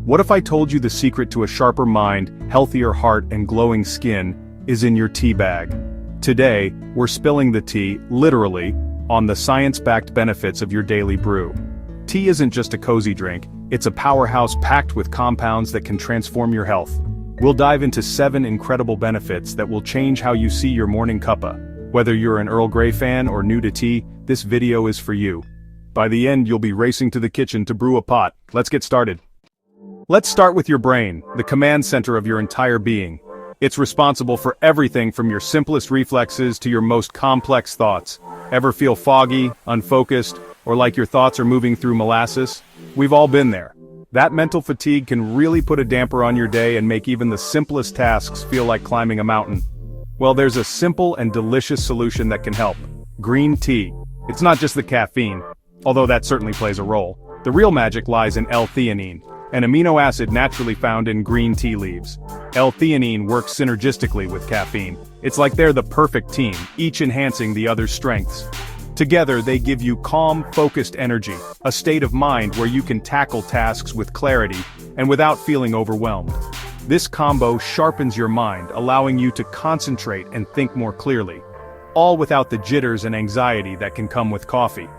What if I told you the secret to a sharper mind, healthier heart, and glowing skin is in your tea bag? Today, we're spilling the tea, literally, on the science-backed benefits of your daily brew. Tea isn't just a cozy drink, it's a powerhouse packed with compounds that can transform your health. We'll dive into 7 incredible benefits that will change how you see your morning cuppa. Whether you're an Earl Grey fan or new to tea, this video is for you. By the end, you'll be racing to the kitchen to brew a pot. Let's get started. Let's start with your brain, the command center of your entire being. It's responsible for everything from your simplest reflexes to your most complex thoughts. Ever feel foggy, unfocused, or like your thoughts are moving through molasses? We've all been there. That mental fatigue can really put a damper on your day and make even the simplest tasks feel like climbing a mountain. Well, there's a simple and delicious solution that can help. Green tea. It's not just the caffeine, although that certainly plays a role. The real magic lies in L-theanine, an amino acid naturally found in green tea leaves. L-theanine works synergistically with caffeine. It's like they're the perfect team, each enhancing the other's strengths. Together, they give you calm, focused energy, a state of mind where you can tackle tasks with clarity and without feeling overwhelmed. This combo sharpens your mind, allowing you to concentrate and think more clearly, all without the jitters and anxiety that can come with coffee.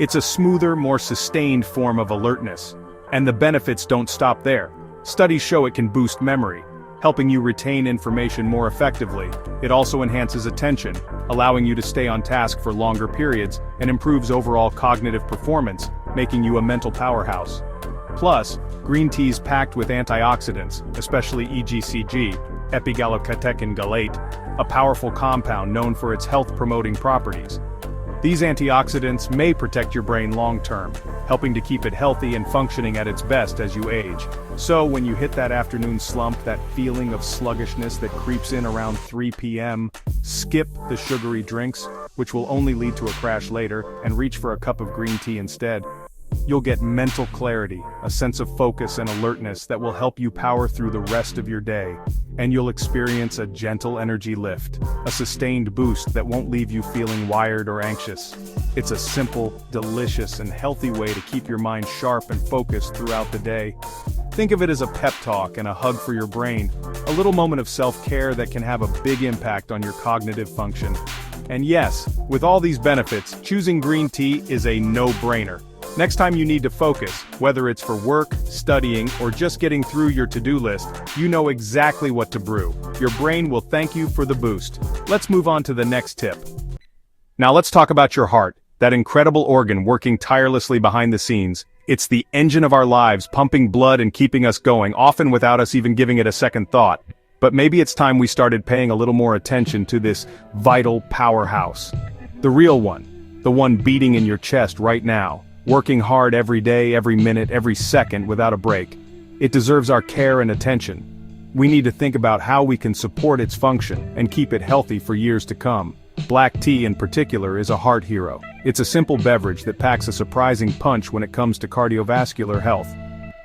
It's a smoother, more sustained form of alertness. And the benefits don't stop there. Studies show it can boost memory, helping you retain information more effectively. It also enhances attention, allowing you to stay on task for longer periods, and improves overall cognitive performance, making you a mental powerhouse. Plus, green tea's packed with antioxidants, especially EGCG, epigallocatechin gallate, a powerful compound known for its health-promoting properties. These antioxidants may protect your brain long-term, helping to keep it healthy and functioning at its best as you age. So when you hit that afternoon slump, that feeling of sluggishness that creeps in around 3 p.m., skip the sugary drinks, which will only lead to a crash later, and reach for a cup of green tea instead. You'll get mental clarity, a sense of focus and alertness that will help you power through the rest of your day. And you'll experience a gentle energy lift, a sustained boost that won't leave you feeling wired or anxious. It's a simple, delicious, and healthy way to keep your mind sharp and focused throughout the day. Think of it as a pep talk and a hug for your brain, a little moment of self-care that can have a big impact on your cognitive function. And yes, with all these benefits, choosing green tea is a no-brainer. Next time you need to focus, whether it's for work, studying, or just getting through your to-do list, you know exactly what to brew. Your brain will thank you for the boost. Let's move on to the next tip. Now let's talk about your heart, that incredible organ working tirelessly behind the scenes. It's the engine of our lives, pumping blood and keeping us going, often without us even giving it a second thought. But maybe it's time we started paying a little more attention to this vital powerhouse. The real one, the one beating in your chest right now. Working hard every day, every minute, every second without a break. It deserves our care and attention. We need to think about how we can support its function and keep it healthy for years to come. Black tea in particular is a heart hero. It's a simple beverage that packs a surprising punch when it comes to cardiovascular health.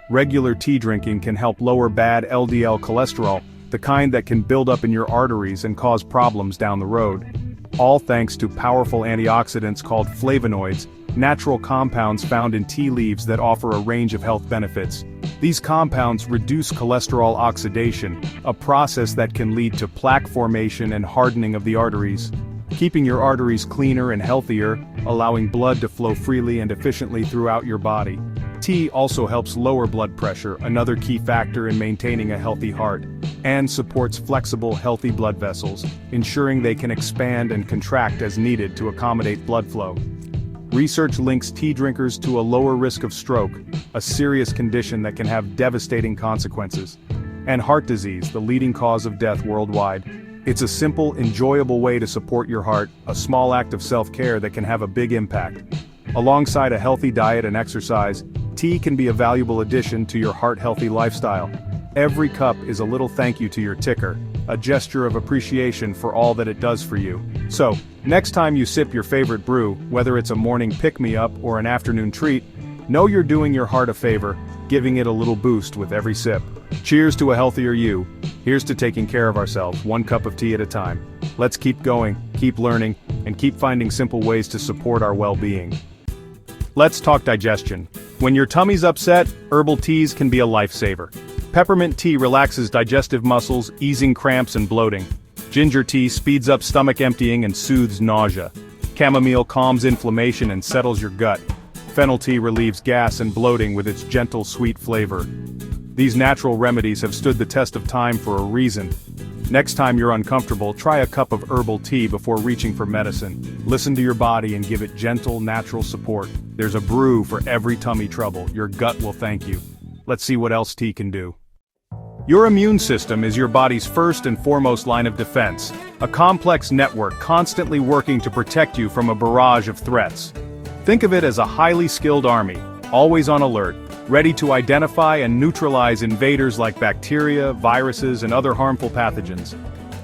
Regular tea drinking can help lower bad LDL cholesterol, the kind that can build up in your arteries and cause problems down the road. All thanks to powerful antioxidants called flavonoids, natural compounds found in tea leaves that offer a range of health benefits. These compounds reduce cholesterol oxidation, a process that can lead to plaque formation and hardening of the arteries, keeping your arteries cleaner and healthier, allowing blood to flow freely and efficiently throughout your body. Tea also helps lower blood pressure, another key factor in maintaining a healthy heart, and supports flexible, healthy blood vessels, ensuring they can expand and contract as needed to accommodate blood flow. Research links tea drinkers to a lower risk of stroke, a serious condition that can have devastating consequences, and heart disease, the leading cause of death worldwide. It's a simple, enjoyable way to support your heart, a small act of self-care that can have a big impact. Alongside a healthy diet and exercise, tea can be a valuable addition to your heart-healthy lifestyle. Every cup is a little thank you to your ticker, a gesture of appreciation for all that it does for you. So, next time you sip your favorite brew, whether it's a morning pick-me-up or an afternoon treat, know you're doing your heart a favor, giving it a little boost with every sip. Cheers to a healthier you. Here's to taking care of ourselves, one cup of tea at a time. Let's keep going, keep learning, and keep finding simple ways to support our well-being. Let's talk digestion. When your tummy's upset, herbal teas can be a lifesaver. Peppermint tea relaxes digestive muscles, easing cramps and bloating. Ginger tea speeds up stomach emptying and soothes nausea. Chamomile calms inflammation and settles your gut. Fennel tea relieves gas and bloating with its gentle, sweet flavor. These natural remedies have stood the test of time for a reason. Next time you're uncomfortable, try a cup of herbal tea before reaching for medicine. Listen to your body and give it gentle, natural support. There's a brew for every tummy trouble. Your gut will thank you. Let's see what else tea can do. Your immune system is your body's first and foremost line of defense, a complex network constantly working to protect you from a barrage of threats. Think of it as a highly skilled army, always on alert, ready to identify and neutralize invaders like bacteria, viruses, and other harmful pathogens.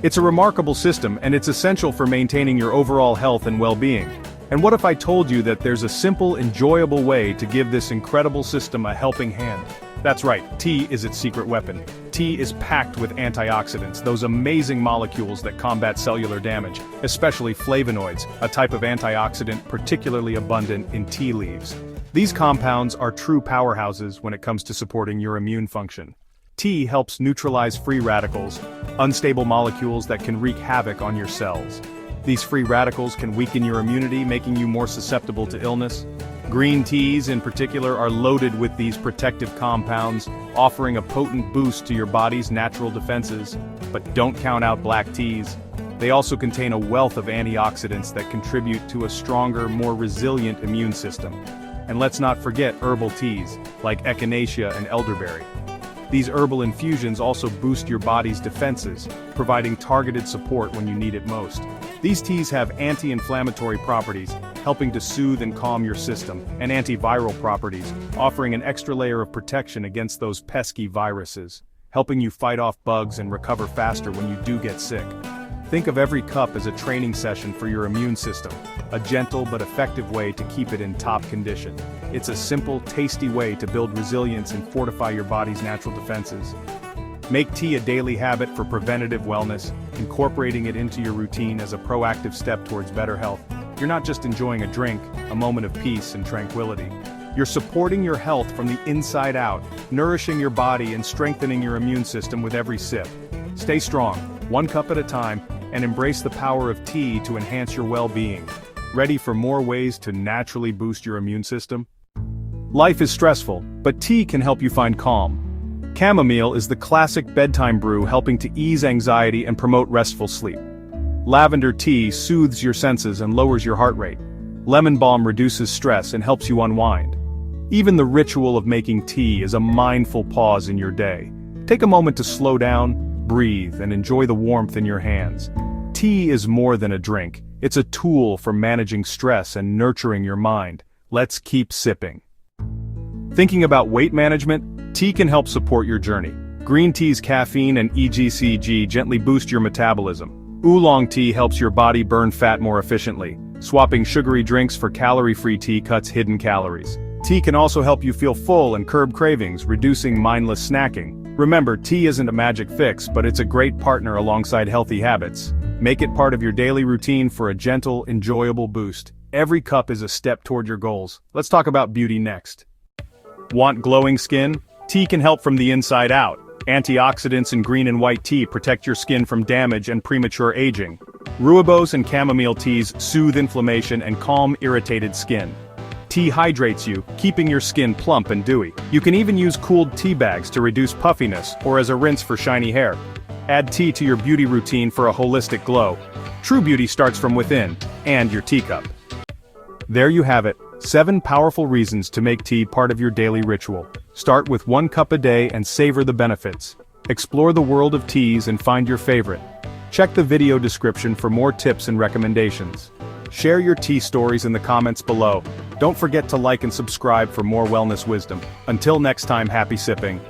It's a remarkable system, and it's essential for maintaining your overall health and well-being. And what if I told you that there's a simple, enjoyable way to give this incredible system a helping hand? That's right, tea is its secret weapon. Tea is packed with antioxidants, those amazing molecules that combat cellular damage, especially flavonoids, a type of antioxidant particularly abundant in tea leaves. These compounds are true powerhouses when it comes to supporting your immune function. Tea helps neutralize free radicals, unstable molecules that can wreak havoc on your cells. These free radicals can weaken your immunity, making you more susceptible to illness. Green teas in particular are loaded with these protective compounds, offering a potent boost to your body's natural defenses. But don't count out black teas. They also contain a wealth of antioxidants that contribute to a stronger, more resilient immune system. And let's not forget herbal teas, like echinacea and elderberry. These herbal infusions also boost your body's defenses, providing targeted support when you need it most. These teas have anti-inflammatory properties, helping to soothe and calm your system, and antiviral properties, offering an extra layer of protection against those pesky viruses, helping you fight off bugs and recover faster when you do get sick. Think of every cup as a training session for your immune system, a gentle but effective way to keep it in top condition. It's a simple, tasty way to build resilience and fortify your body's natural defenses. Make tea a daily habit for preventative wellness, incorporating it into your routine as a proactive step towards better health. You're not just enjoying a drink, a moment of peace and tranquility. You're supporting your health from the inside out, nourishing your body and strengthening your immune system with every sip. Stay strong, one cup at a time, and embrace the power of tea to enhance your well-being. Ready for more ways to naturally boost your immune system? Life is stressful, but tea can help you find calm. Chamomile is the classic bedtime brew helping to ease anxiety and promote restful sleep. Lavender tea soothes your senses and lowers your heart rate. Lemon balm reduces stress and helps you unwind. Even the ritual of making tea is a mindful pause in your day. Take a moment to slow down, breathe, and enjoy the warmth in your hands. Tea is more than a drink. It's a tool for managing stress and nurturing your mind. Let's keep sipping. Thinking about weight management? Tea can help support your journey. Green tea's caffeine and EGCG gently boost your metabolism. Oolong tea helps your body burn fat more efficiently. Swapping sugary drinks for calorie-free tea cuts hidden calories. Tea can also help you feel full and curb cravings, reducing mindless snacking. Remember, tea isn't a magic fix, but it's a great partner alongside healthy habits. Make it part of your daily routine for a gentle, enjoyable boost. Every cup is a step toward your goals. Let's talk about beauty next. Want glowing skin? Tea can help from the inside out. Antioxidants in green and white tea protect your skin from damage and premature aging. Rooibos and chamomile teas soothe inflammation and calm irritated skin. Tea hydrates you, keeping your skin plump and dewy. You can even use cooled tea bags to reduce puffiness or as a rinse for shiny hair. Add tea to your beauty routine for a holistic glow. True beauty starts from within, and your teacup. There you have it, 7 powerful reasons to make tea part of your daily ritual. Start with 1 cup a day and savor the benefits. Explore the world of teas and find your favorite. Check the video description for more tips and recommendations. Share your tea stories in the comments below. Don't forget to like and subscribe for more wellness wisdom. Until next time, happy sipping.